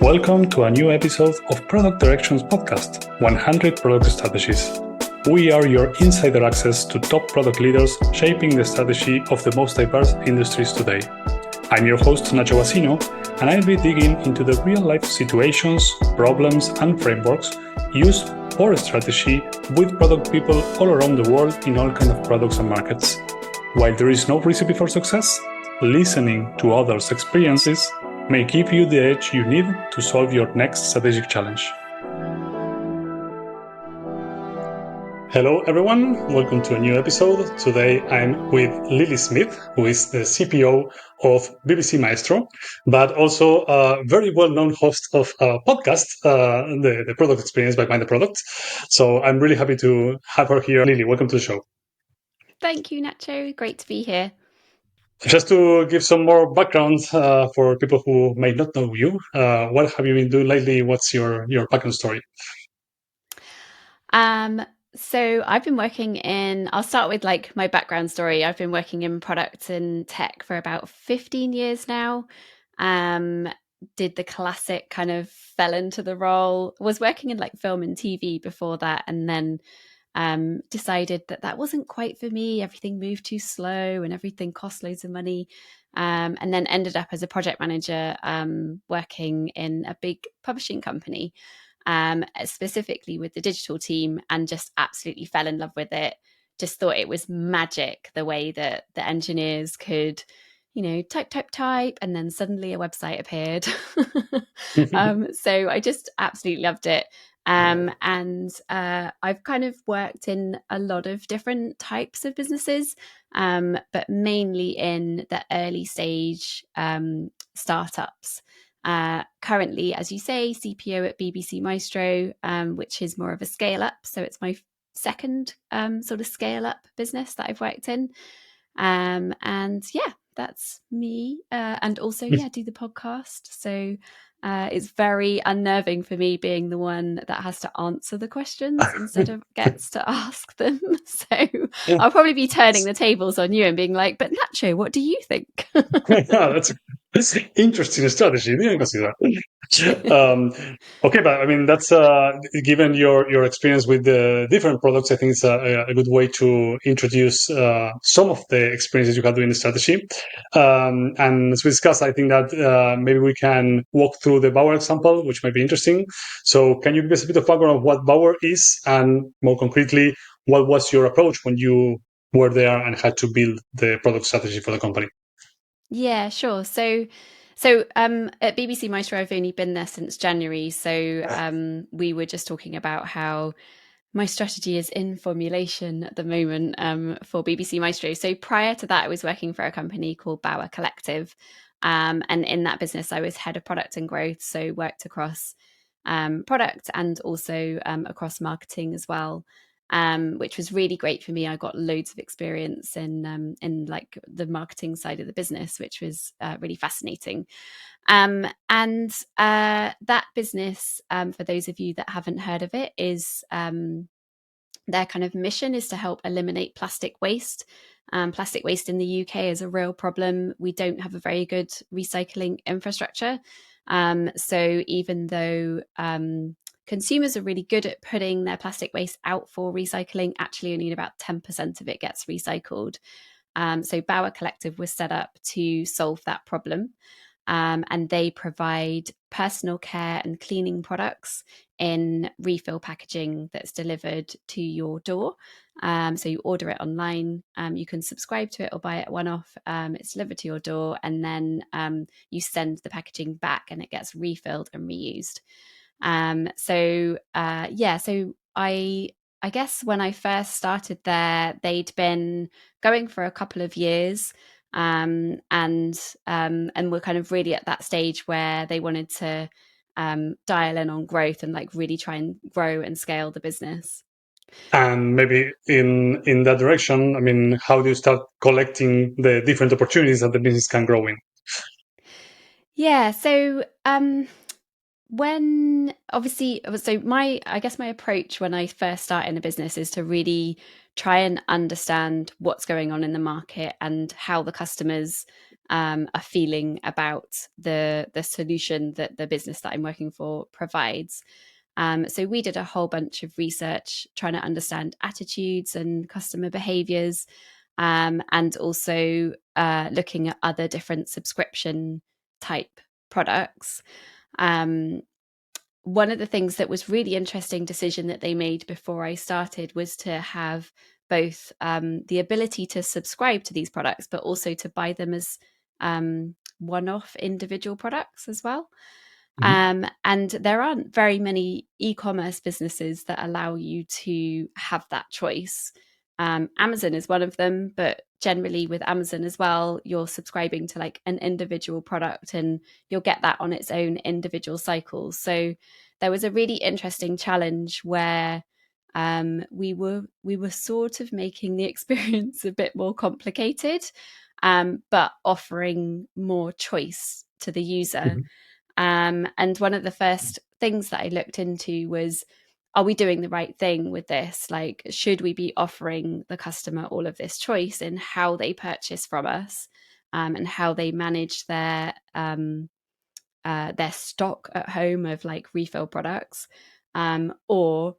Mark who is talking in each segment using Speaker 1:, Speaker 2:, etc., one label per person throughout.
Speaker 1: Welcome to a new episode of Product Directions Podcast, 100 Product Strategies. We are your insider access to top product leaders shaping the strategy of the most diverse industries today. I'm your host, Nacho Basino, and I'll be digging into the real-life situations, problems, and frameworks used for strategy with product people all around the world in all kinds of products and markets. While there is no recipe for success, listening to others' experiences may give you the edge you need to solve your next strategic challenge. Hello everyone, welcome to a new episode. Today I'm with Lily Smith, who is the CPO of BBC Maestro, but also a very well-known host of a podcast, the Product Experience by Mind the Product. So I'm really happy to have her here. Lily, welcome to the show.
Speaker 2: Thank you, Nacho. Great to be here.
Speaker 1: Just to give some more background for people who may not know you, what have you been doing lately? What's your background story?
Speaker 2: So I've been working I'll start with like my background story. I've been working in product and tech for about 15 years now. Did the classic kind of fell into the role, was working in like film and TV before that, and then decided that wasn't quite for me. Everything moved too slow and everything cost loads of money. And then ended up as a project manager working in a big publishing company, specifically with the digital team, and just absolutely fell in love with it. Just thought it was magic the way that the engineers could, type, and then suddenly a website appeared. So I just absolutely loved it. And I've kind of worked in a lot of different types of businesses, but mainly in the early stage startups. Currently, as you say, CPO at BBC Maestro, which is more of a scale up. So it's my second sort of scale up business that I've worked in. And yeah, that's me. And also, do the podcast. So it's very unnerving for me being the one that has to answer the questions instead of gets to ask them. So I'll probably be turning the tables on you and being like, but Nacho, what do you think?
Speaker 1: That's an interesting strategy. Didn't consider. Okay, but I mean that's given your experience with the different products, I think it's a good way to introduce some of the experiences you had doing the strategy. And as we discussed, I think that maybe we can walk through the Bauer example, which might be interesting. So, can you give us a bit of background of what Bauer is, and more concretely, what was your approach when you were there and had to build the product strategy for the company?
Speaker 2: Yeah, sure. So at BBC Maestro, I've only been there since January. So we were just talking about how my strategy is in formulation at the moment for BBC Maestro. So prior to that, I was working for a company called Bauer Collective. And in that business, I was head of product and growth. So worked across product and also across marketing as well. Which was really great for me. I got loads of experience in like the marketing side of the business, which was really fascinating. And that business, for those of you that haven't heard of it, is their kind of mission is to help eliminate plastic waste. Plastic waste in the UK is a real problem. We don't have a very good recycling infrastructure. So even though consumers are really good at putting their plastic waste out for recycling, actually only about 10% of it gets recycled. So Bauer Collective was set up to solve that problem. And they provide personal care and cleaning products in refill packaging that's delivered to your door. So you order it online, you can subscribe to it or buy it one-off. It's delivered to your door, and then you send the packaging back and it gets refilled and reused. So I guess when I first started there, they'd been going for a couple of years, and we're kind of really at that stage where they wanted to dial in on growth and like really try and grow and scale the business.
Speaker 1: And maybe in that direction, I mean, how do you start collecting the different opportunities that the business can grow in?
Speaker 2: Yeah, so when obviously, so I guess my approach when I first start in a business is to really try and understand what's going on in the market and how the customers a feeling about the solution that the business that I'm working for provides. So we did a whole bunch of research trying to understand attitudes and customer behaviors, and also looking at other different subscription type products. One of the things that was really interesting decision that they made before I started was to have both the ability to subscribe to these products, but also to buy them as one-off individual products as well. And there aren't very many e-commerce businesses that allow you to have that choice. Amazon is one of them, but generally with Amazon as well, you're subscribing to like an individual product and you'll get that on its own individual cycles. So there was a really interesting challenge where we were sort of making the experience a bit more complicated, but offering more choice to the user. And one of the first things that I looked into was, are we doing the right thing with this? Like, should we be offering the customer all of this choice in how they purchase from us, and how they manage their stock at home of like refill products, or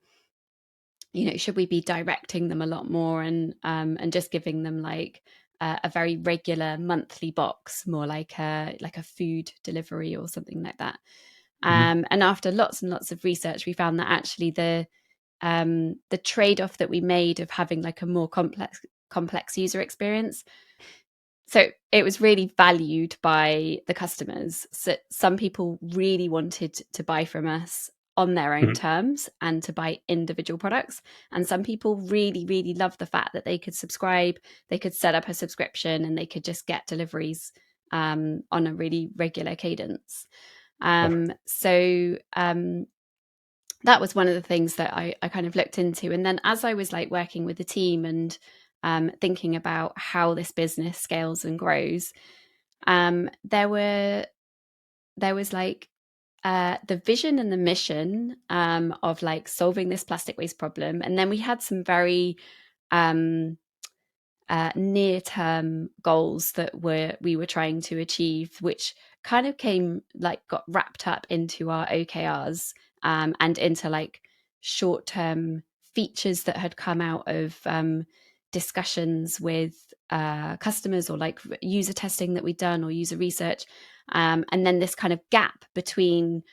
Speaker 2: should we be directing them a lot more and just giving them like a very regular monthly box, more like a food delivery or something like that. And after lots and lots of research, we found that actually the trade-off that we made of having like a more complex user experience, so it was really valued by the customers. So some people really wanted to buy from us on their own terms and to buy individual products. And some people really, really loved the fact that they could subscribe, they could set up a subscription, and they could just get deliveries on a really regular cadence. So that was one of the things that I kind of looked into. And then as I was like working with the team and thinking about how this business scales and grows, there was like the vision and the mission of like solving this plastic waste problem. And then we had some very near-term goals that we were trying to achieve, which kind of got wrapped up into our OKRs, and into like short-term features that had come out of discussions with customers, or like user testing that we'd done, or user research, and then this kind of gap between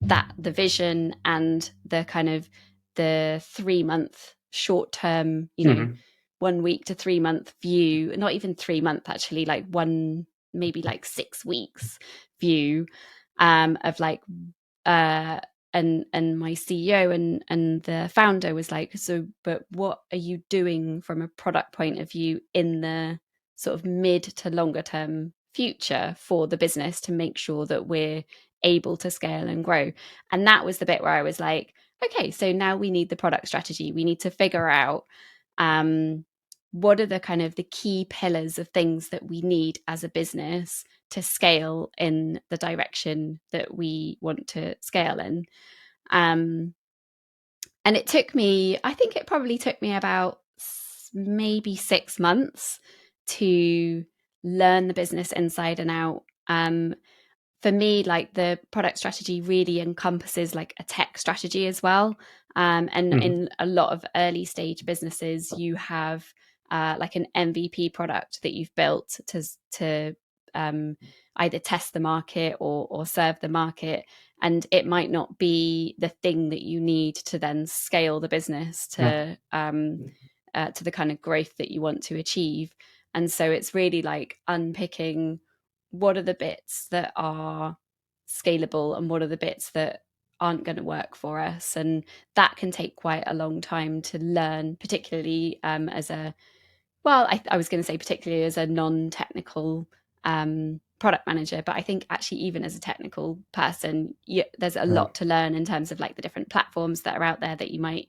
Speaker 2: the vision and the kind of the 3-month short-term, 1 week to 3-month view, not even 3 month actually, like maybe like 6 weeks view, of like and my CEO and the founder was like, so but what are you doing from a product point of view in the sort of mid to longer term future for the business to make sure that we're able to scale and grow? And that was the bit where I was like, okay, so now we need the product strategy. We need to figure out what are the kind of the key pillars of things that we need as a business to scale in the direction that we want to scale in. And I think it probably took me about maybe 6 months to learn the business inside and out. For me, like the product strategy really encompasses like a tech strategy as well. And in a lot of early stage businesses, you have like an MVP product that you've built to either test the market or serve the market. And it might not be the thing that you need to then scale the business to the kind of growth that you want to achieve. And so it's really like unpicking what are the bits that are scalable and what are the bits that aren't going to work for us. And that can take quite a long time to learn, particularly I was going to say particularly as a non-technical product manager, but I think actually even as a technical person, there's a lot to learn in terms of like the different platforms that are out there that you might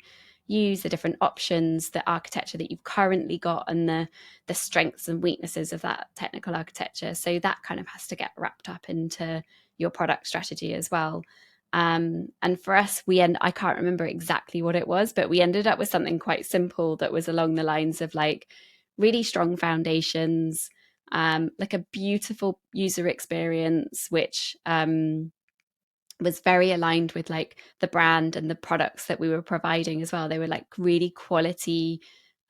Speaker 2: use, the different options, the architecture that you've currently got, and the strengths and weaknesses of that technical architecture. So that kind of has to get wrapped up into your product strategy as well. And for us, I can't remember exactly what it was, but we ended up with something quite simple that was along the lines of like really strong foundations, like a beautiful user experience, which was very aligned with like the brand and the products that we were providing as well. They were like really quality,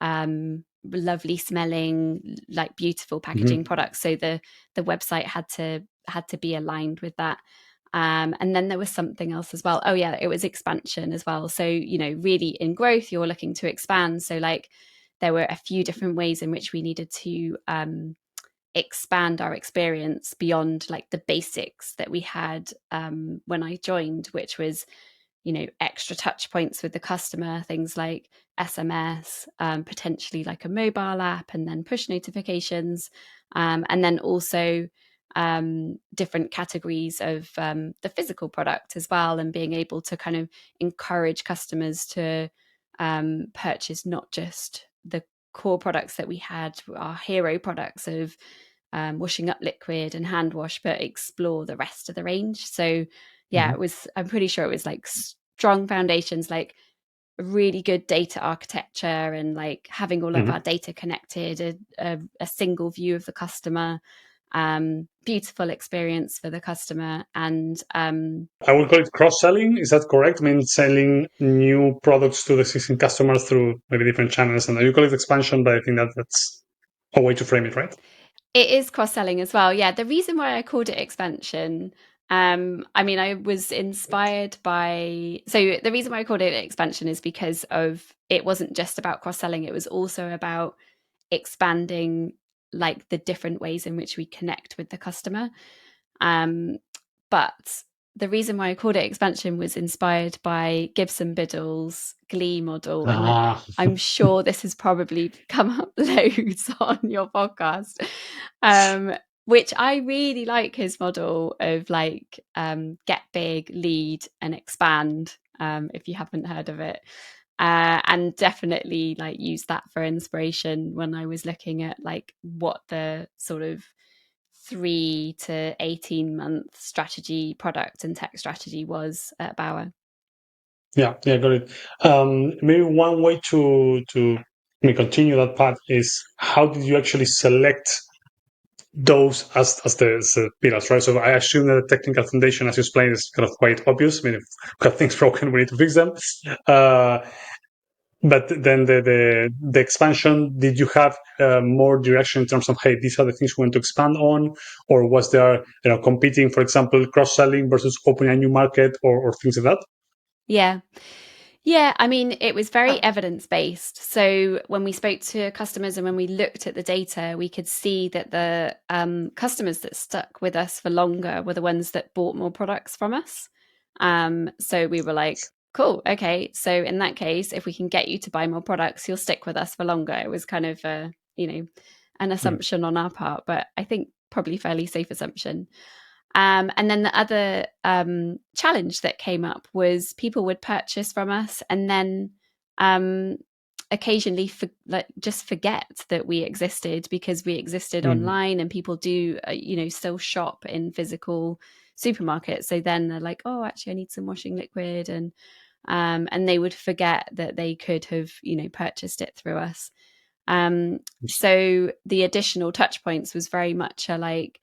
Speaker 2: lovely smelling, like beautiful packaging products. So the website had to be aligned with that. And then there was something else as well. Oh yeah, it was expansion as well. So, really in growth, you're looking to expand. So like there were a few different ways in which we needed to expand our experience beyond like the basics that we had when I joined, which was extra touch points with the customer, things like SMS, potentially like a mobile app, and then push notifications, and then also different categories of the physical product as well, and being able to kind of encourage customers to purchase not just the core products that we had, our hero products of washing up liquid and hand wash, but explore the rest of the range. So yeah, I'm pretty sure it was like strong foundations, like really good data architecture, and like having all of our data connected, a single view of the customer, beautiful experience for the customer. And
Speaker 1: I would call it cross-selling. Is that correct? I mean, selling new products to the existing customers through maybe different channels. And you call it expansion, but I think that's a way to frame it, right?
Speaker 2: it is cross-selling as well. Yeah, the reason why I called it expansion, I mean, I was inspired by, so the reason why I called it expansion is because of, it wasn't just about cross-selling, it was also about expanding like the different ways in which we connect with the customer. But the reason why I called it expansion was inspired by Gibson Biddle's Glee model. And I'm sure this has probably come up loads on your podcast, which I really like his model of like get big, lead, and expand, if you haven't heard of it. And definitely like use that for inspiration when I was looking at like what the sort of 3 to 18-month strategy, product and tech strategy was at Bauer.
Speaker 1: Yeah, got it. Maybe one way to continue that path is, how did you actually select those as the pillars, right? So I assume that the technical foundation, as you explained, is kind of quite obvious. I mean, if we have things broken, we need to fix them. But then the expansion, did you have more direction in terms of, hey, these are the things we want to expand on, or was there competing, for example, cross selling versus opening a new market, or things like that?
Speaker 2: Yeah, I mean, it was very evidence based. So when we spoke to customers and when we looked at the data, we could see that the customers that stuck with us for longer were the ones that bought more products from us. So we were like, cool, okay. So in that case, if we can get you to buy more products, you'll stick with us for longer. It was kind of an assumption on our part, but I think probably fairly safe assumption. And then the other challenge that came up was people would purchase from us and then occasionally just forget that we existed, because we existed online, and people do still shop in physical supermarkets. So then they're like, oh, actually I need some washing liquid, and they would forget that they could have purchased it through us. So the additional touch points was very much like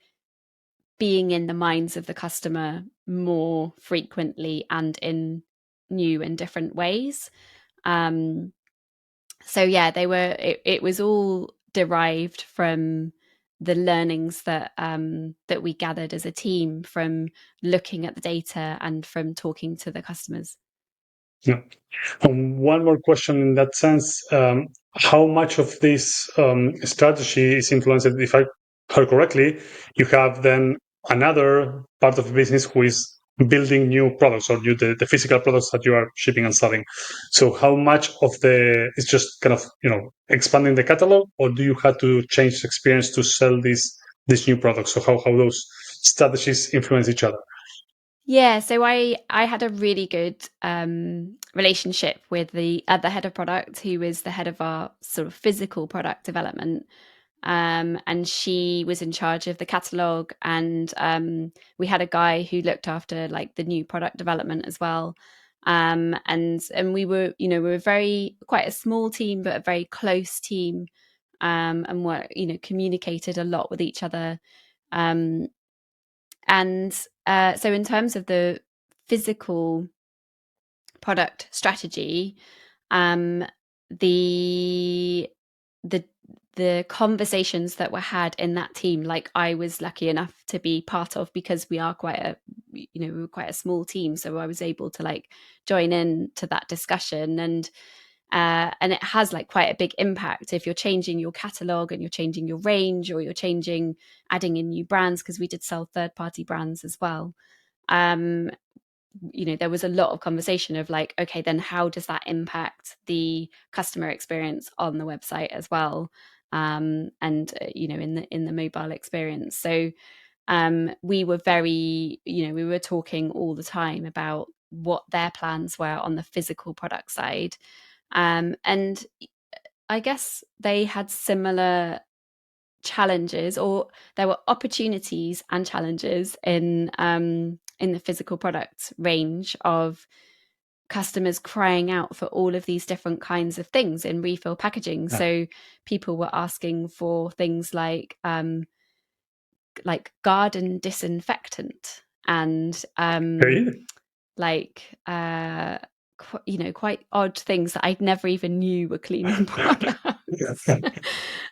Speaker 2: being in the minds of the customer more frequently and in new and different ways. So yeah, it was all derived from the learnings that that we gathered as a team from looking at the data and from talking to the customers.
Speaker 1: Yeah. One more question in that sense. How much of this strategy is influenced, if I heard correctly, you have then another part of the business who is building new products, or the physical products that you are shipping and selling. So how much of is just kind of, expanding the catalog, or do you have to change the experience to sell these new products? So how those strategies influence each other?
Speaker 2: Yeah, so I had a really good relationship with the other head of product, who was the head of our sort of physical product development. And she was in charge of the catalog, and we had a guy who looked after like the new product development as well. And we were, we were quite a small team, but a very close team. and were, communicated a lot with each other. So in terms of the physical product strategy, the the conversations that were had in that team, like I was lucky enough to be part of, because we are we were quite a small team, so I was able to like join in to that discussion, and it has like quite a big impact if you're changing your catalog and you're changing your range, or you're adding in new brands, because we did sell third-party brands as well. There was a lot of conversation of like, okay, then how does that impact the customer experience on the website as well, and in the mobile experience. So we were we were talking all the time about what their plans were on the physical product side, and I guess they had similar challenges, or there were opportunities and challenges in the physical product range, of customers crying out for all of these different kinds of things in refill packaging.
Speaker 1: Yeah.
Speaker 2: So people were asking for things like garden disinfectant, and like quite odd things that I'd never even knew were cleaning products.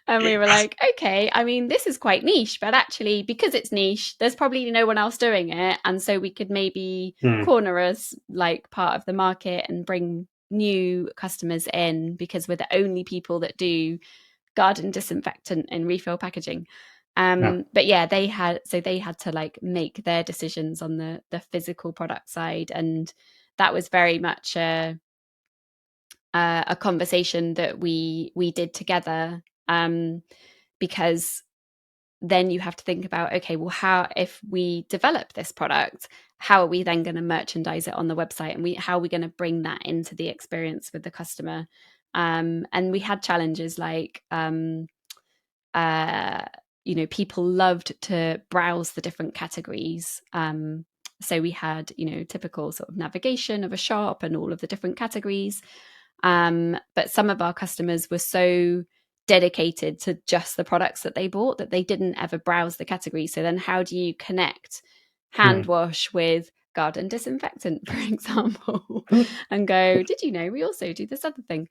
Speaker 2: And we were like, okay, I mean, this is quite niche, but actually, because it's niche, there's probably no one else doing it, and so we could maybe corner us like part of the market and bring new customers in, because we're the only people that do garden disinfectant in refill packaging. But yeah, they had to like make their decisions on the physical product side, and that was very much a conversation that we did together, because then you have to think about, okay, well, how, if we develop this product, how are we then going to merchandise it on the website, and how are we going to bring that into the experience with the customer? And we had challenges like people loved to browse the different categories. So we had, typical sort of navigation of a shop and all of the different categories. But some of our customers were so dedicated to just the products that they bought that they didn't ever browse the category. So then how do you connect hand wash with garden disinfectant, for example, and go, did you know we also do this other thing?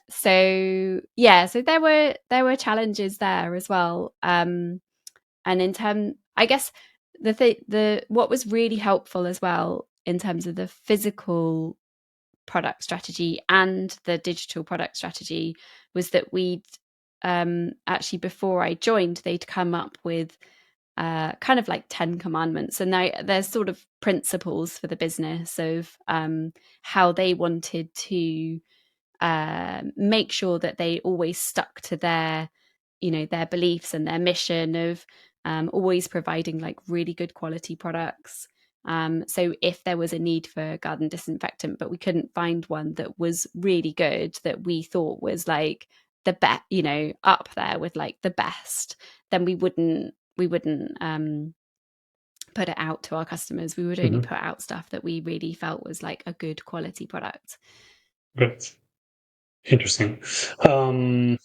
Speaker 2: So there were challenges there as well. And in terms, I guess what was really helpful as well in terms of the physical product strategy and the digital product strategy was that we'd actually, before I joined, they'd come up with kind of like 10 commandments, and there's sort of principles for the business of how they wanted to make sure that they always stuck to their beliefs and their mission of always providing like really good quality products. So if there was a need for garden disinfectant, but we couldn't find one that was really good, that we thought was like the best, up there with like the best, then we wouldn't put it out to our customers. We would only put out stuff that we really felt was like a good quality product.
Speaker 1: Great. Interesting. I'm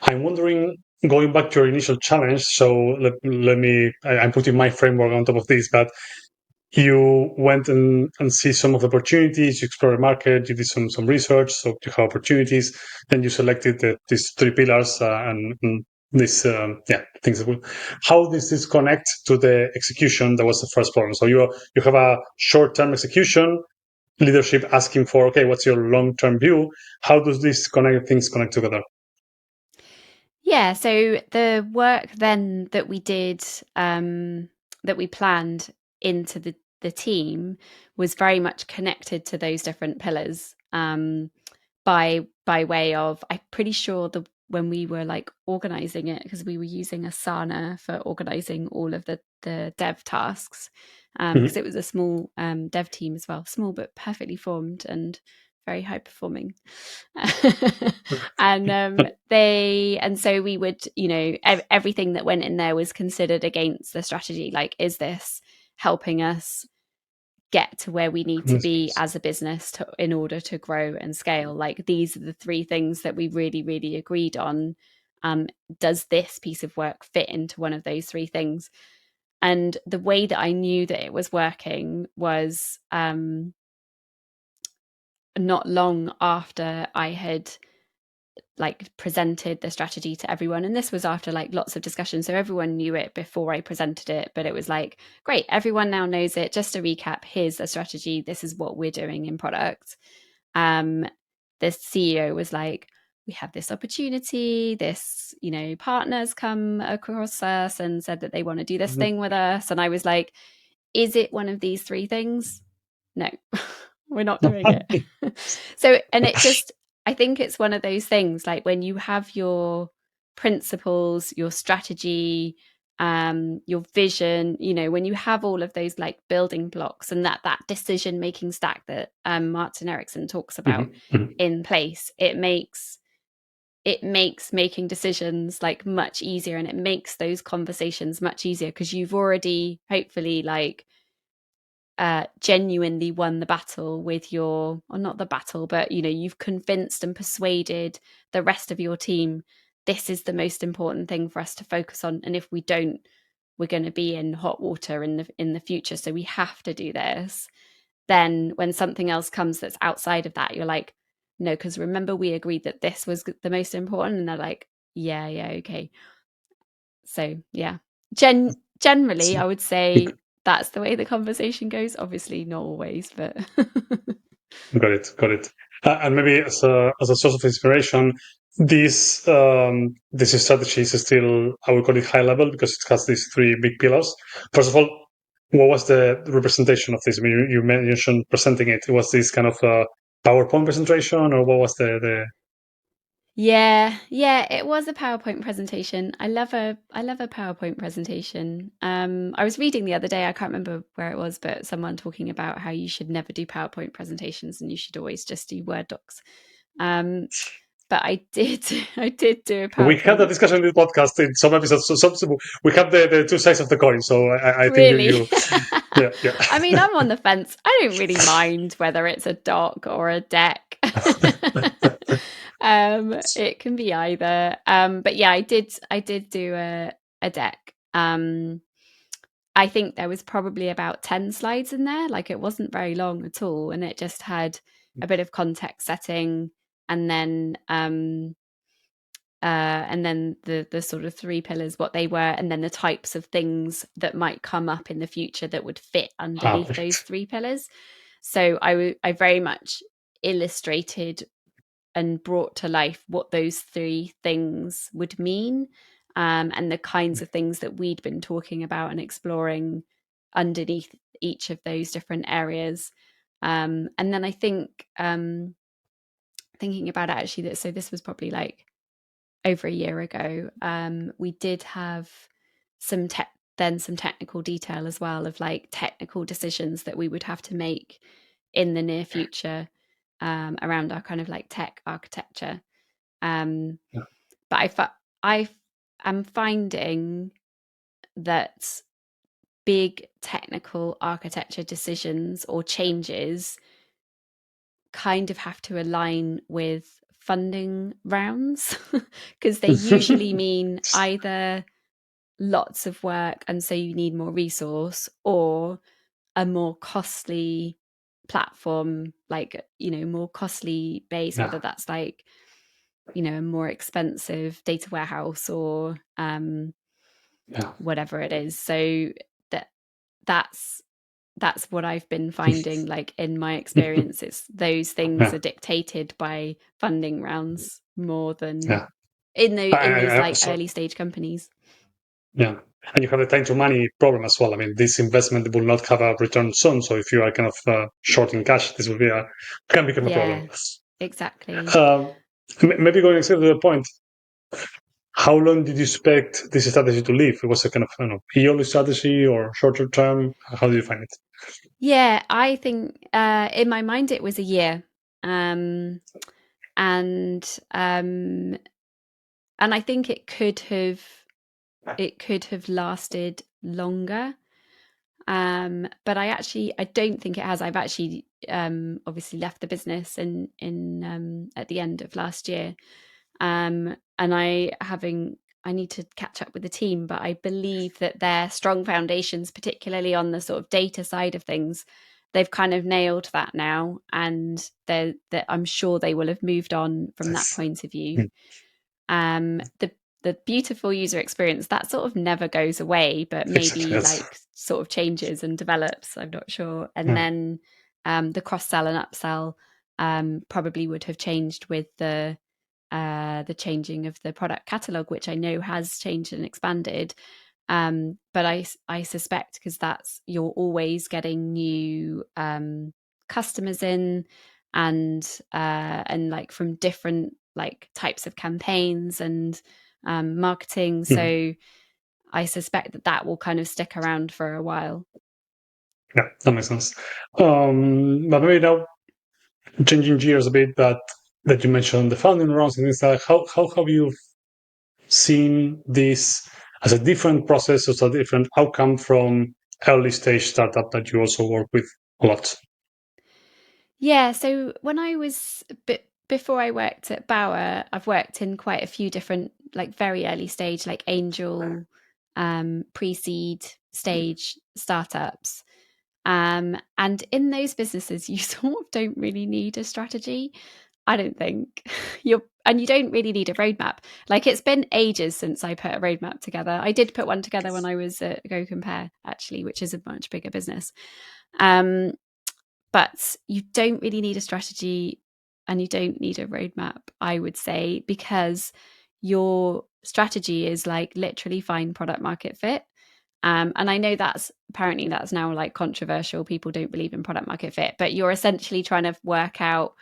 Speaker 1: wondering, going back to your initial challenge, so I'm putting my framework on top of this, but you went and see some of the opportunities, you explored the market, you did some research, so you have opportunities, then you selected these 3 pillars and these things. How does this connect to the execution? That was the first problem. So you have a short-term execution, leadership asking for, okay, what's your long-term view? How does things connect together?
Speaker 2: Yeah, so the work then that we did, that we planned into the team, was very much connected to those different pillars, by way of, I'm pretty sure when we were like organizing it, because we were using Asana for organizing all of the dev tasks, because it was a small dev team as well, small but perfectly formed and very high performing. And so we would, everything that went in there was considered against the strategy. Like, is this helping us get to where we need to be as a business in order to grow and scale. Like, these are the three things that we really, really agreed on. Does this piece of work fit into one of those three things? And the way that I knew that it was working was not long after I had like presented the strategy to everyone, and this was after like lots of discussion, so everyone knew it before I presented it, but it was like, great, everyone now knows it. Just to recap, here's the strategy, this is what we're doing in product. The CEO was like, we have this opportunity, this, you know, partners come across us and said that they want to do this thing with us, and I was like, is it one of these three things? No. We're not doing it. So, and it just, I think it's one of those things, like when you have your principles, your strategy, your vision, you know, when you have all of those like building blocks and that decision making stack that Martin Erickson talks about in place, it makes making decisions like much easier, and it makes those conversations much easier because you've already hopefully like genuinely won the battle with your, or not the battle, but you know, you've convinced and persuaded the rest of your team this is the most important thing for us to focus on, and if we don't, we're going to be in hot water in the future, so we have to do this. Then when something else comes that's outside of that, you're like, no, because remember we agreed that this was the most important, and they're like, yeah, okay. So yeah, generally I would say that's the way the conversation goes. Obviously not always, but
Speaker 1: Got it. And maybe as a source of inspiration, this strategy is still, I would call it high level because it has these three big pillars. First of all, what was the representation of this? I mean, you mentioned presenting it. Was this kind of a PowerPoint presentation, or what was the?
Speaker 2: yeah, it was a PowerPoint presentation. I love a PowerPoint presentation. I was reading the other day, I can't remember where it was, but someone talking about how you should never do PowerPoint presentations and you should always just do Word docs. But I did do a PowerPoint.
Speaker 1: We had a discussion in this podcast in some episodes. So we have the two sides of the coin. So I think
Speaker 2: really?
Speaker 1: yeah.
Speaker 2: I mean, I'm on the fence. I don't really mind whether it's a doc or a deck. It can be either. But yeah, I did do a deck. I think there was probably about 10 slides in there. Like, it wasn't very long at all, and it just had a bit of context setting, and then the sort of three pillars, what they were, and then the types of things that might come up in the future that would fit underneath those three pillars. So I very much illustrated and brought to life what those three things would mean, and the kinds of things that we'd been talking about and exploring underneath each of those different areas. And then I think, thinking about it actually, so this was probably like over a year ago, we did have some technical detail as well of like technical decisions that we would have to make in the near future, around our kind of like tech architecture. But I am finding that big technical architecture decisions or changes kind of have to align with funding rounds because they usually mean either lots of work and so you need more resource, or a more costly platform, like, you know, more costly base, whether that's like, you know, a more expensive data warehouse or whatever it is. So that's what I've been finding, like in my experience, it's those things are dictated by funding rounds more than in these like early stage companies.
Speaker 1: Yeah. And you have the time to money problem as well. I mean, this investment will not have a return soon. So if you are kind of short in cash, this will be can become a problem.
Speaker 2: Exactly.
Speaker 1: Maybe going straight to the point, how long did you expect this strategy to live? It was a kind of, I don't know, yearly strategy or shorter term? How do you find it?
Speaker 2: Yeah, I think in my mind it was a year. And I think it could have lasted longer. But I don't think it has. I've actually obviously left the business in at the end of last year, and I need to catch up with the team, but I believe that their strong foundations, particularly on the sort of data side of things, they've kind of nailed that now, and I'm sure they will have moved on from that
Speaker 1: That's,
Speaker 2: point of view.
Speaker 1: mm,
Speaker 2: The beautiful user experience that sort of never goes away, but
Speaker 1: exactly.
Speaker 2: maybe
Speaker 1: That's
Speaker 2: like sort of changes and develops. I'm not sure. And
Speaker 1: yeah.
Speaker 2: then the cross sell and upsell probably would have changed with the changing of the product catalog, which I know has changed and expanded. But I suspect because that's you're always getting new customers in, and like from different like types of campaigns and marketing.
Speaker 1: Mhm.
Speaker 2: So I suspect that that will kind of stick around for a while.
Speaker 1: Yeah, that makes sense. But maybe now changing gears a bit, that you mentioned the founding rounds and things like how have you seen this as a different process, as a different outcome from early stage startup that you also work with a lot?
Speaker 2: Yeah, so when I was before I worked at Bauer, I've worked in quite a few different like very early stage like angel pre-seed stage startups. And in those businesses you sort of don't really need a strategy. I don't think you don't really need a roadmap. Like it's been ages since I put a roadmap together. I did put one together when I was at Go Compare actually, which is a much bigger business. Um but you don't really need a strategy and you don't need a roadmap, I would say, because your strategy is like literally find product market fit. And I know that's now like controversial. People don't believe in product market fit, but you're essentially trying to work out,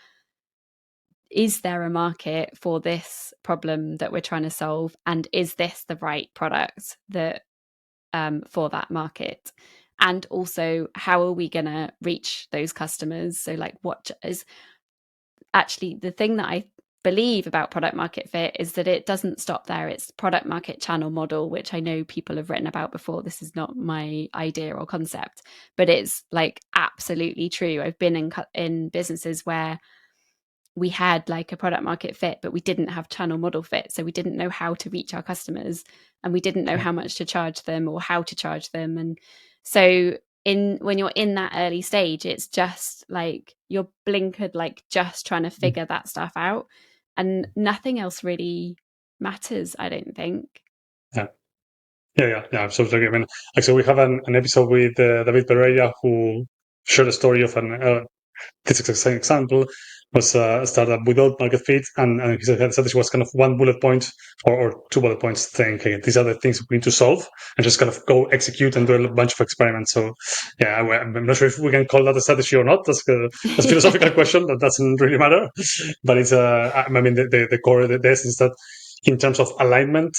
Speaker 2: is there a market for this problem that we're trying to solve? And is this the right product that for that market? And also, how are we going to reach those customers? So, like, what is actually the thing that I believe about product market fit is that it doesn't stop there. It's product market channel model, which I know people have written about before. This is not my idea or concept, but it's like absolutely true. I've been in businesses where we had like a product market fit, but we didn't have channel model fit. So we didn't know how to reach our customers and we didn't know how much to charge them or how to charge them. And so when you're in that early stage, it's just like you're blinkered, like just trying to figure that stuff out. And nothing else really matters, I don't think.
Speaker 1: Yeah. Yeah, absolutely. I mean, actually, we have an episode with David Pereira who shared a story of this exact example was a startup without market fit, and he said this was kind of one bullet point or two bullet points saying, okay, these are the things we need to solve, and just kind of go execute and do a bunch of experiments. So, yeah, I'm not sure if we can call that a strategy or not. That's a philosophical question that doesn't really matter, but it's I mean the core, the essence that in terms of alignment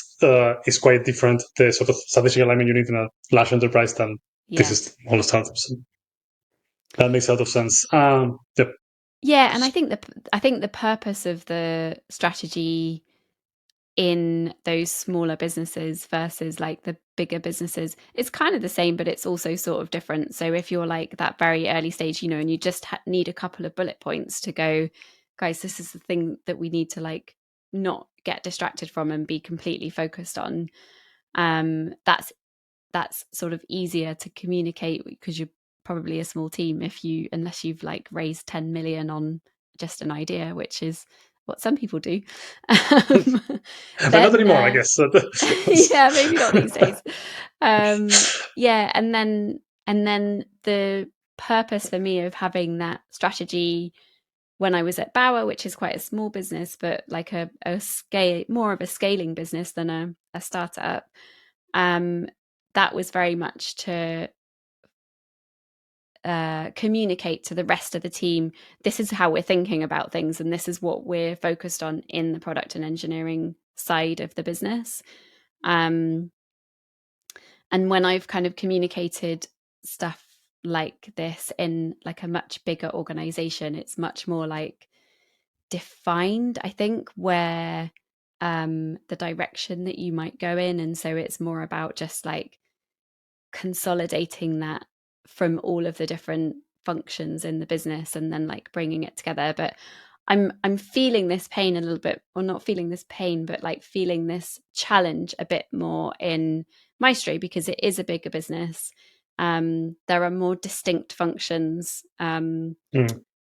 Speaker 1: is quite different. The sort of strategic alignment you need in a large enterprise than this
Speaker 2: Yeah.
Speaker 1: is all startups. That makes a lot of sense. Yep.
Speaker 2: Yeah, and I think the purpose of the strategy in those smaller businesses versus like the bigger businesses, it's kind of the same, but it's also sort of different. So if you're like that very early stage, and you just need a couple of bullet points to go, guys, this is the thing that we need to like not get distracted from and be completely focused on. That's sort of easier to communicate because you're probably a small team unless you've like raised 10 million on just an idea, which is what some people do. um,
Speaker 1: But not
Speaker 2: then
Speaker 1: anymore, I guess.
Speaker 2: yeah, maybe not these days. Yeah, and then the purpose for me of having that strategy when I was at Bauer, which is quite a small business, but like a scale, more of a scaling business than a startup, um, that was very much to communicate to the rest of the team, this is how we're thinking about things and this is what we're focused on in the product and engineering side of the business. Um, and when I've kind of communicated stuff like this in like a much bigger organization, it's much more like defined, I think, where the direction that you might go in. And so it's more about just like consolidating that from all of the different functions in the business and then like bringing it together. But I'm feeling this pain a little bit, or not feeling this pain, but like feeling this challenge a bit more in Maestro because it is a bigger business. There are more distinct functions than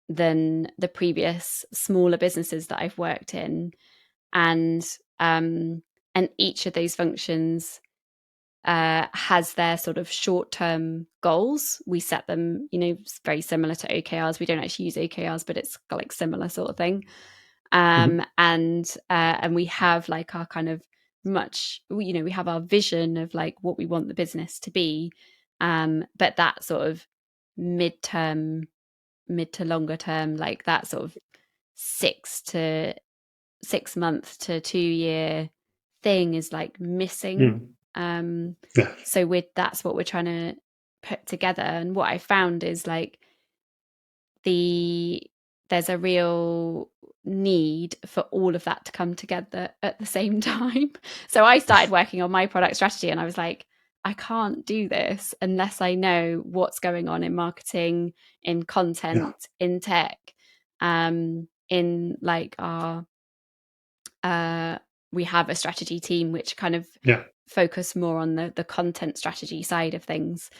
Speaker 2: the previous smaller businesses that I've worked in, and each of those functions has their sort of short-term goals. We set them, it's very similar to OKRs. We don't actually use OKRs, but it's like similar sort of thing. And we have like our kind of we have our vision of like what we want the business to be. But that sort of mid to longer term, like that sort of 6 month to 2 year thing is like missing. So that's what we're trying to put together. And what I found is like there's a real need for all of that to come together at the same time. So I started working on my product strategy and I was like, I can't do this unless I know what's going on in marketing, in content, in tech, in like our we have a strategy team which kind of focus more on the content strategy side of things.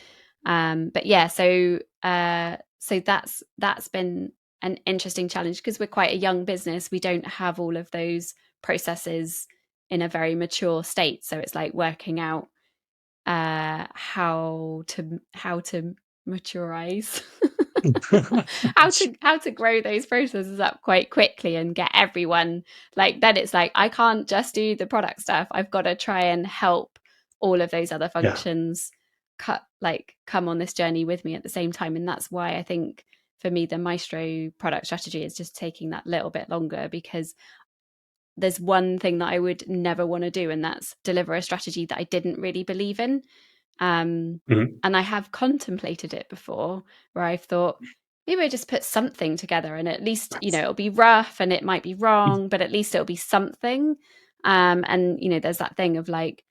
Speaker 2: But yeah, so that's been an interesting challenge because we're quite a young business. We don't have all of those processes in a very mature state. So it's like working out how to maturize how to grow those processes up quite quickly and get everyone like, then it's like I can't just do the product stuff. I've got to try and help all of those other functions come on this journey with me at the same time. And that's why I think for me the Maestro product strategy is just taking that little bit longer, because there's one thing that I would never want to do, and that's deliver a strategy that I didn't really believe in. And I have contemplated it before, where I've thought maybe I just put something together and at least, it'll be rough and it might be wrong, but at least it'll be something. And, there's that thing of like,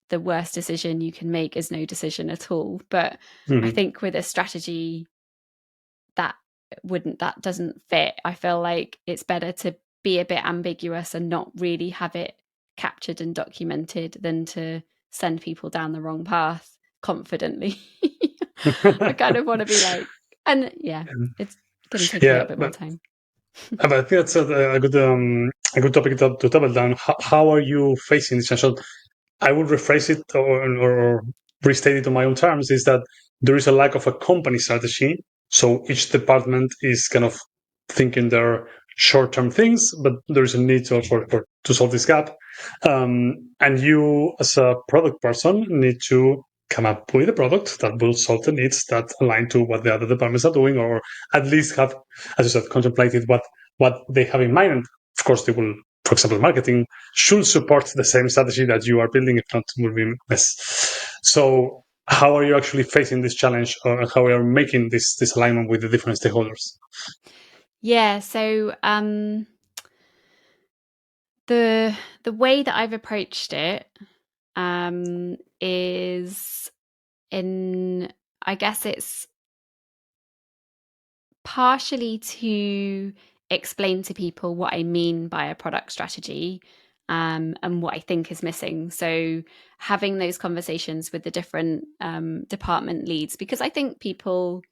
Speaker 2: the worst decision you can make is no decision at all. But I think with a strategy that doesn't fit, I feel like it's better to be a bit ambiguous and not really have it captured and documented than to send people down the wrong path confidently. I kind of want to be like, and it's going to take a little bit more time.
Speaker 1: But I think that's a good topic to double down. How are you facing this? So I would rephrase it or restate it on my own terms, is that there is a lack of a company strategy. So each department is kind of thinking their short-term things, but there is a need to solve this gap. And you, as a product person, need to come up with a product that will solve the needs that align to what the other departments are doing, or at least have, as you said, contemplated what they have in mind. And of course, they will, for example, marketing should support the same strategy that you are building. If not, it will be a mess. So how are you actually facing this challenge, or how are you making this alignment with the different stakeholders?
Speaker 2: Yeah, so the way that I've approached it is I guess it's partially to explain to people what I mean by a product strategy, and what I think is missing. So having those conversations with the different department leads, because I think people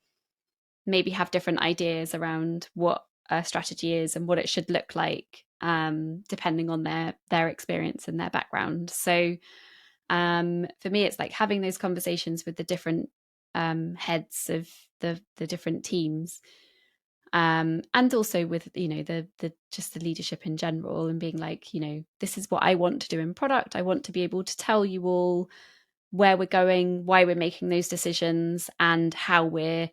Speaker 2: maybe have different ideas around what a strategy is and what it should look like, depending on their experience and their background. So for me, it's like having those conversations with the different heads of the different teams, and also with the just the leadership in general, and being like, this is what I want to do in product. I want to be able to tell you all where we're going, why we're making those decisions, and how we're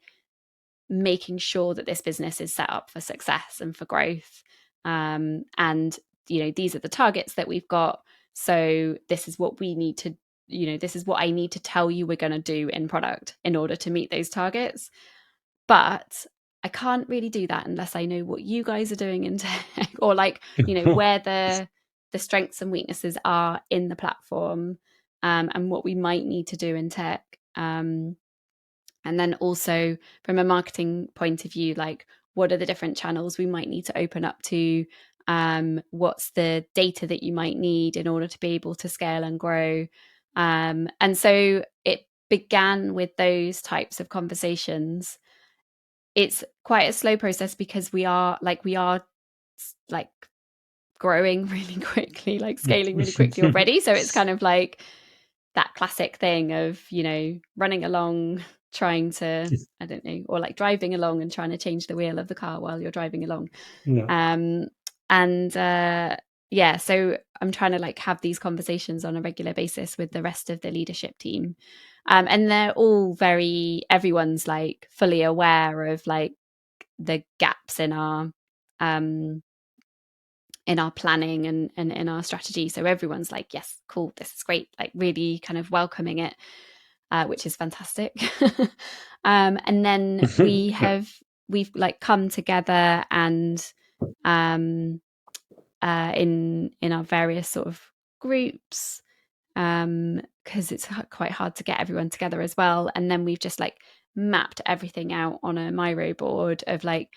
Speaker 2: making sure that this business is set up for success and for growth. And these are the targets that we've got. So this is what we need to, this is what I need to tell you we're going to do in product in order to meet those targets. But I can't really do that unless I know what you guys are doing in tech, or like, where the strengths and weaknesses are in the platform, and what we might need to do in tech. And then also from a marketing point of view, like what are the different channels we might need to open up to? What's the data that you might need in order to be able to scale and grow? And so it began with those types of conversations. It's quite a slow process because we are like growing really quickly, like scaling really quickly already. So it's kind of like that classic thing of, running along, trying to, I don't know, or like driving along and trying to change the wheel of the car while you're driving along.
Speaker 1: Yeah.
Speaker 2: And yeah, so I'm trying to like have these conversations on a regular basis with the rest of the leadership team. And they're all everyone's like fully aware of like the gaps in our planning and in our strategy. So everyone's like, yes, cool, this is great, like really kind of welcoming it, which is fantastic. And then we've like come together and in our various sort of groups, because it's quite hard to get everyone together as well. And then we've just like mapped everything out on a Miro board of like,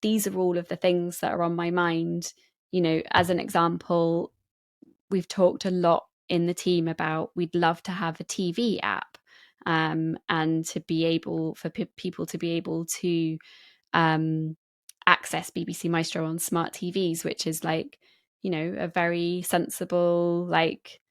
Speaker 2: these are all of the things that are on my mind. As an example, we've talked a lot in the team about we'd love to have a TV app, and to be able for people to be able to access BBC Maestro on smart TVs, which is like, a very sensible, like,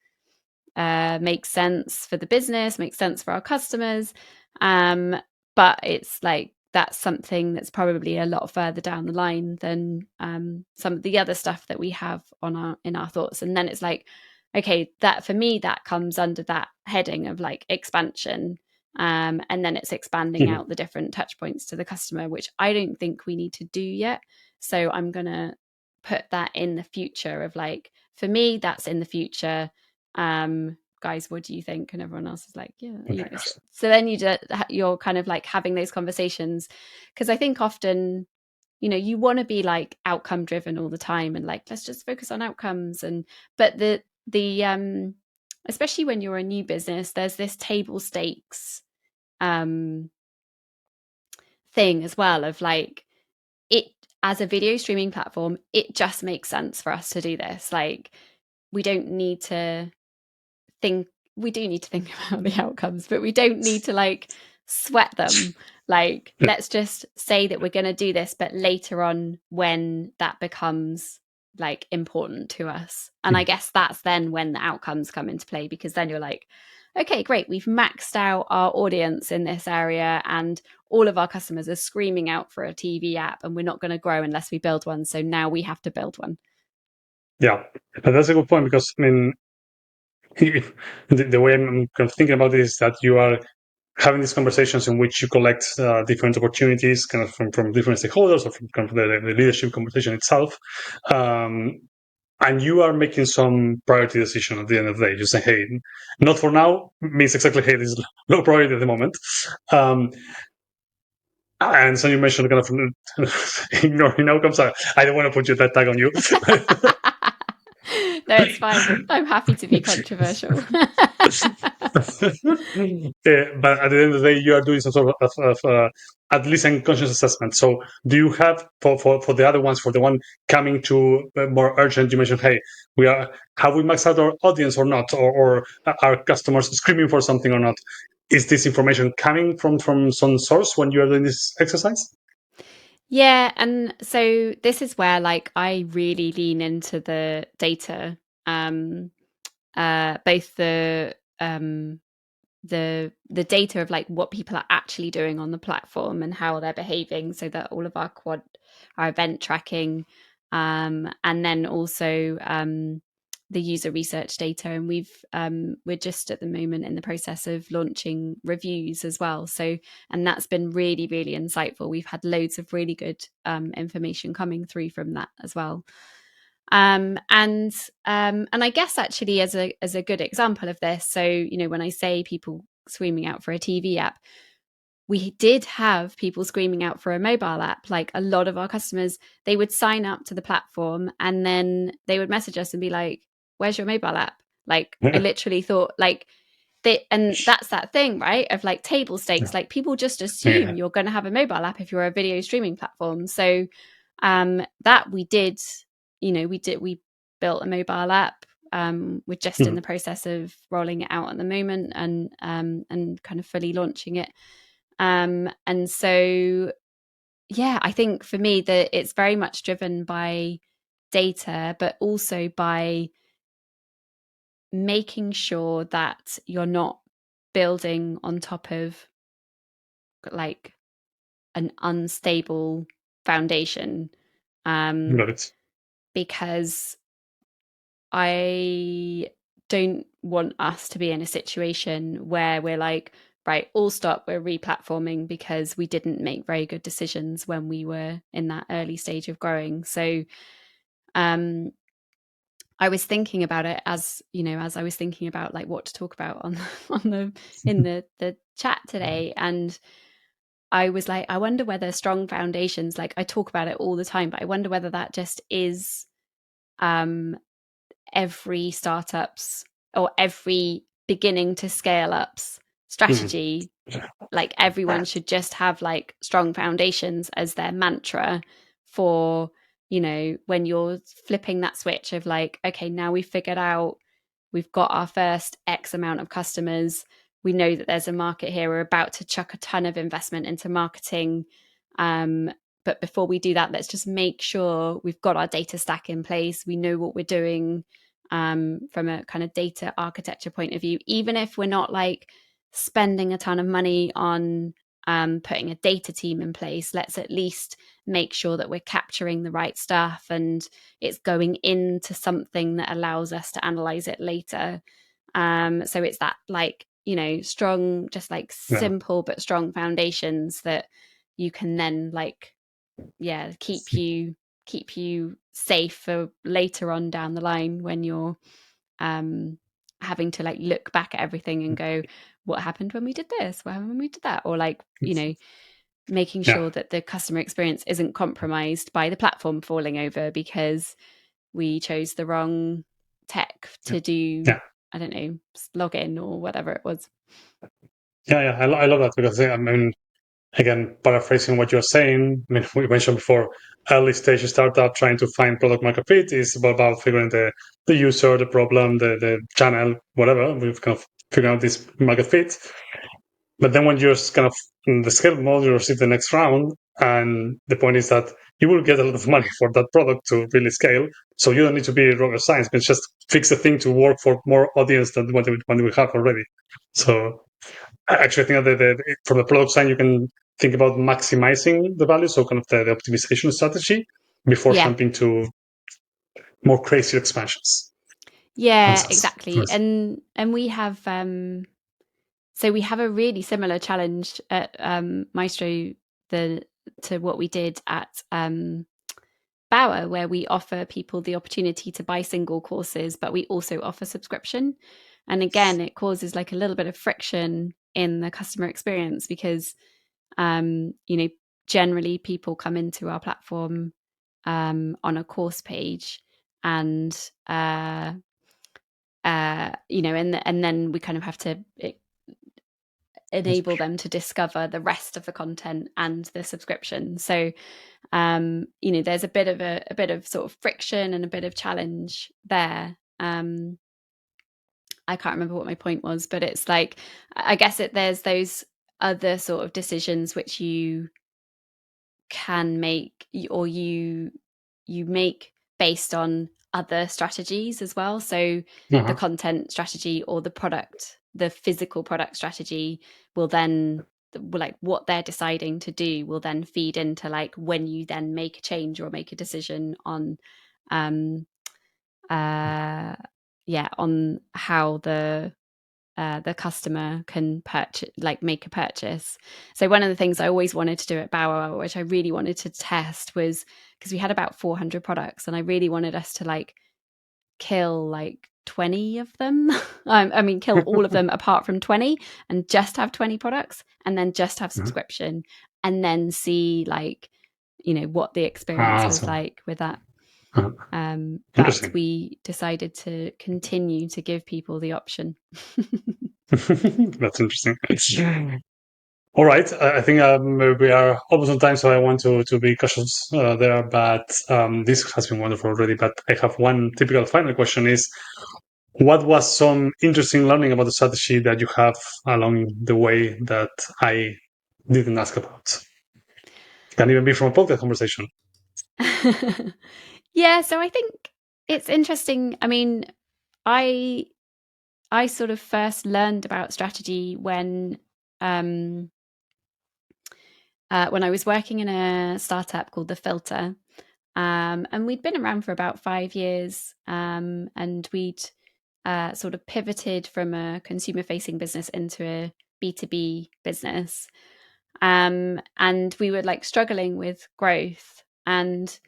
Speaker 2: makes sense for the business, makes sense for our customers. But it's like, that's something that's probably a lot further down the line than some of the other stuff that we have in our thoughts. And then it's like, okay, that for me, that comes under that heading of like expansion. And then it's expanding out the different touch points to the customer, which I don't think we need to do yet. So I'm going to put that in the future of like, for me, that's in the future. Guys, what do you think? And everyone else is like, yeah. So then you're kind of like having those conversations, because I think often, you want to be like outcome driven all the time and like, let's just focus on outcomes. But the especially when you're a new business, there's this table stakes thing as well of like, it as a video streaming platform, it just makes sense for us to do this. Like, we don't need to think, we do need to think about the outcomes, but we don't need to like sweat them. Like, let's just say that we're going to do this, but later on when that becomes like important to us. And I guess that's then when the outcomes come into play, because then you're like, okay, great, we've maxed out our audience in this area and all of our customers are screaming out for a TV app, and we're not going to grow unless we build one. So now we have to build one.
Speaker 1: Yeah, but that's a good point, because I mean, the way I'm kind of thinking about it is that you are having these conversations in which you collect different opportunities kind of from different stakeholders, or from kind of the leadership conversation itself. And you are making some priority decision at the end of the day. You say, hey, not for now, means exactly, hey, this is low priority at the moment. And so you mentioned kind of ignoring outcomes. I don't want to put that tag on you.
Speaker 2: No, it's fine. I'm happy to be controversial.
Speaker 1: But at the end of the day, you are doing some sort of at least unconscious assessment. So do you have for the other ones, for the one coming to more urgent, you mentioned, hey, have we maxed out our audience or not, or are customers screaming for something or not? Is this information coming from some source when you are doing this exercise?
Speaker 2: Yeah, and so this is where like I really lean into the data, both the data of like what people are actually doing on the platform and how they're behaving, so that all of our event tracking, and then also the user research data. And we're just at the moment in the process of launching reviews as well, so, and that's been really, really insightful. We've had loads of really good information coming through from that as well. And I guess actually as a good example of this, so when I say people screaming out for a TV app, we did have people screaming out for a mobile app. Like, a lot of our customers, they would sign up to the platform and then they would message us and be like, where's your mobile app? Like I literally thought like and that's that thing, right? Of like table stakes. Like people just assume you're going to have a mobile app if you're a video streaming platform. So that we did, we built a mobile app. We're just in the process of rolling it out at the moment and kind of fully launching it. And so, yeah, I think for me that it's very much driven by data, but also by making sure that you're not building on top of like an unstable foundation.
Speaker 1: Got it.
Speaker 2: Because I don't want us to be in a situation where we're like, right, all stop, we're replatforming because we didn't make very good decisions when we were in that early stage of growing. So I was thinking about it as I was thinking about like what to talk about in the chat today, and I was like, I wonder whether strong foundations, like I talk about it all the time, but I wonder whether that just is every startup's or every beginning to scale up's strategy. Like everyone should just have like strong foundations as their mantra for, when you're flipping that switch of like, okay, now we've figured out, we've got our first X amount of customers. We know that there's a market here. We're about to chuck a ton of investment into marketing. But before we do that, let's just make sure we've got our data stack in place. We know what we're doing from a kind of data architecture point of view, even if we're not like spending a ton of money on putting a data team in place. Let's at least make sure that we're capturing the right stuff and it's going into something that allows us to analyze it later. So it's that like, strong, just like simple but strong foundations that you can then like, keep you safe for later on down the line when you're having to like look back at everything and go, what happened when we did this? What happened when we did that? Or like, making sure that the customer experience isn't compromised by the platform falling over because we chose the wrong tech to do, I don't know, login or whatever it was.
Speaker 1: I love that because I mean, again, paraphrasing what you're saying, I mean, we mentioned before, early stage startup trying to find product market fit is about figuring the user, the problem, the channel, whatever. We've kind of figured out this market fit. But then when you're kind of in the scale mode, you receive the next round. And the point is that you will get a lot of money for that product to really scale. So you don't need to be rocket science, but just fix the thing to work for more audience than what we have already. So I actually think that from the product side, you can think about maximizing the value. So kind of the optimization strategy before jumping to more crazy expansions.
Speaker 2: Yeah, exactly. And we have so we have a really similar challenge at Maestro to what we did at Bauer, where we offer people the opportunity to buy single courses, but we also offer subscription. And again, it causes like a little bit of friction in the customer experience because, generally people come into our platform on a course page and, and then we kind of have to enable them to discover the rest of the content and the subscription. So there's a bit of sort of friction and a bit of challenge there. I can't remember what my point was, but it's like I guess there's those other sort of decisions which you can make or you make based on other strategies as well. So the content strategy or the physical product strategy will then, like what they're deciding to do will then feed into like when you then make a change or make a decision on on how the customer can purchase, like make a purchase. So one of the things I always wanted to do at Bow, which I really wanted to test, was because we had about 400 products and I really wanted us to like kill like 20 of them. I mean, kill all of them apart from 20 and just have 20 products and then just have subscription and then see like, what the experience was like with that. But we decided to continue to give people the option.
Speaker 1: That's interesting. All right. I think we are almost on time, so I want to be cautious there. But this has been wonderful already. But I have one typical final question is, what was some interesting learning about the strategy that you have along the way that I didn't ask about? Can even be from a podcast conversation.
Speaker 2: Yeah, so I think it's interesting. I mean, I sort of first learned about strategy when I was working in a startup called The Filter. And we'd been around for about 5 years, and we'd sort of pivoted from a consumer-facing business into a B2B business. And we were like struggling with growth. And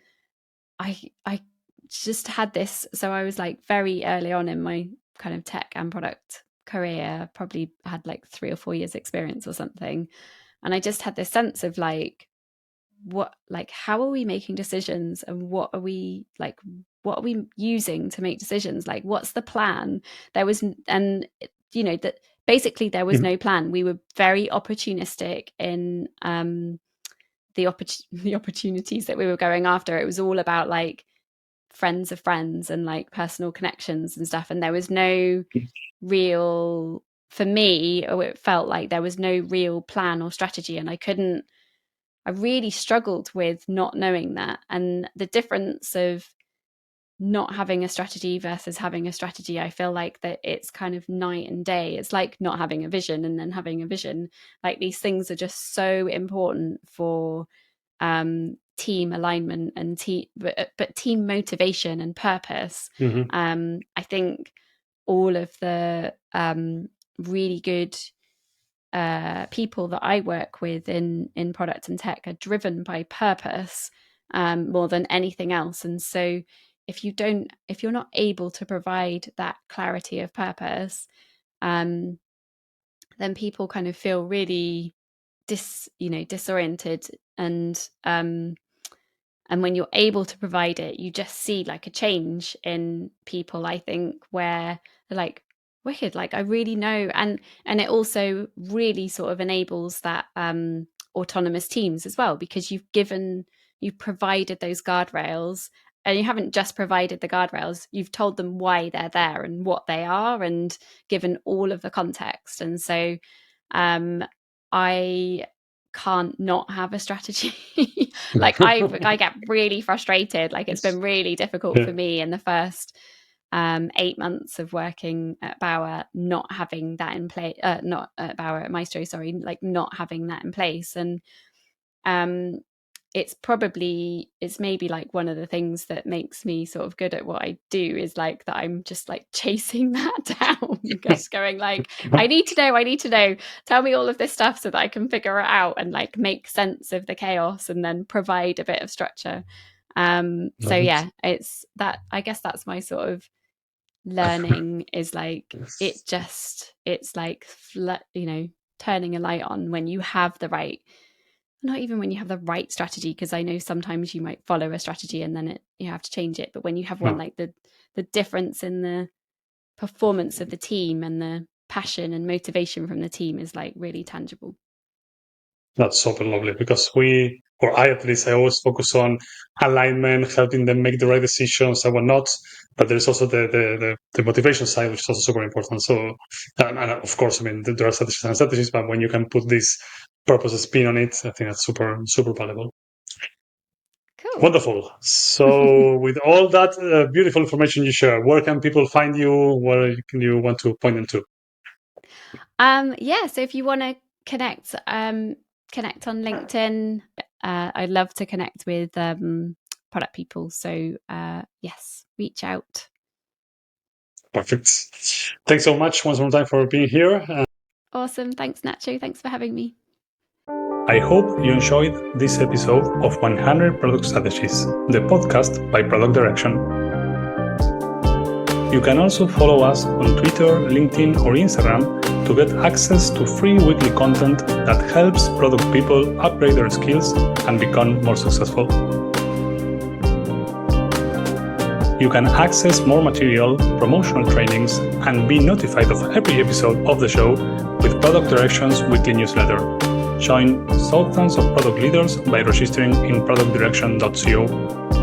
Speaker 2: I just had this. So I was like very early on in my kind of tech and product career, probably had like 3 or 4 years experience or something. And I just had this sense of like, how are we making decisions, and what are we using to make decisions? Like, what's the plan? There was, and you know, that basically there was no plan. We were very opportunistic in the opportunities that we were going after. It was all about like friends of friends and like personal connections and stuff. And there was no real, for me, or it felt like there was no real plan or strategy. And I really struggled with not knowing that. And the difference of not having a strategy versus having a strategy, I feel like that it's kind of night and day. It's like not having a vision and then having a vision. Like, these things are just so important for team alignment and but team motivation and purpose. I think all of the really good people that I work with in product and tech are driven by purpose more than anything else. And so if you're not able to provide that clarity of purpose, then people kind of feel really disoriented. And when you're able to provide it, you just see like a change in people, I think, where they're like, wicked, like I really know. And it also really sort of enables that autonomous teams as well, because you've provided those guardrails. And you haven't just provided the guardrails, you've told them why they're there and what they are, and given all of the context. And so I can't not have a strategy. Like I get really frustrated. Like, it's been really difficult for me in the first 8 months of working at Bauer, not having that in place, not at Bauer, at Maestro, sorry, like not having that in place. And it's maybe like one of the things that makes me sort of good at what I do, is like that I'm just like chasing that down, just going like, I need to know, tell me all of this stuff so that I can figure it out and like make sense of the chaos and then provide a bit of structure. So yeah, it's that, I guess that's my sort of learning, is like it's like turning a light on when you have the right, not even when you have the right strategy, because I know sometimes you might follow a strategy and then you have to change it, but when you have one, like the difference in the performance of the team and the passion and motivation from the team is like really tangible.
Speaker 1: That's super lovely, because I at least, I always focus on alignment, helping them make the right decisions and whatnot. But there's also the motivation side, which is also super important. So, and of course, I mean, there are strategies, but when you can put this purpose spin on it, I think that's super, super valuable.
Speaker 2: Cool.
Speaker 1: Wonderful. So with all that beautiful information you share, where can people find you? Where can you want to point them to?
Speaker 2: So if you want to connect on LinkedIn, I'd love to connect with product people. So yes, reach out.
Speaker 1: Perfect. Thanks so much once more time for being here.
Speaker 2: Awesome. Thanks, Nacho. Thanks for having me.
Speaker 1: I hope you enjoyed this episode of 100 Product Strategies, the podcast by Product Direction. You can also follow us on Twitter, LinkedIn, or Instagram to get access to free weekly content that helps product people upgrade their skills and become more successful. You can access more material, promotional trainings, and be notified of every episode of the show with Product Directions weekly newsletter. Join thousands of product leaders by registering in productdirection.co.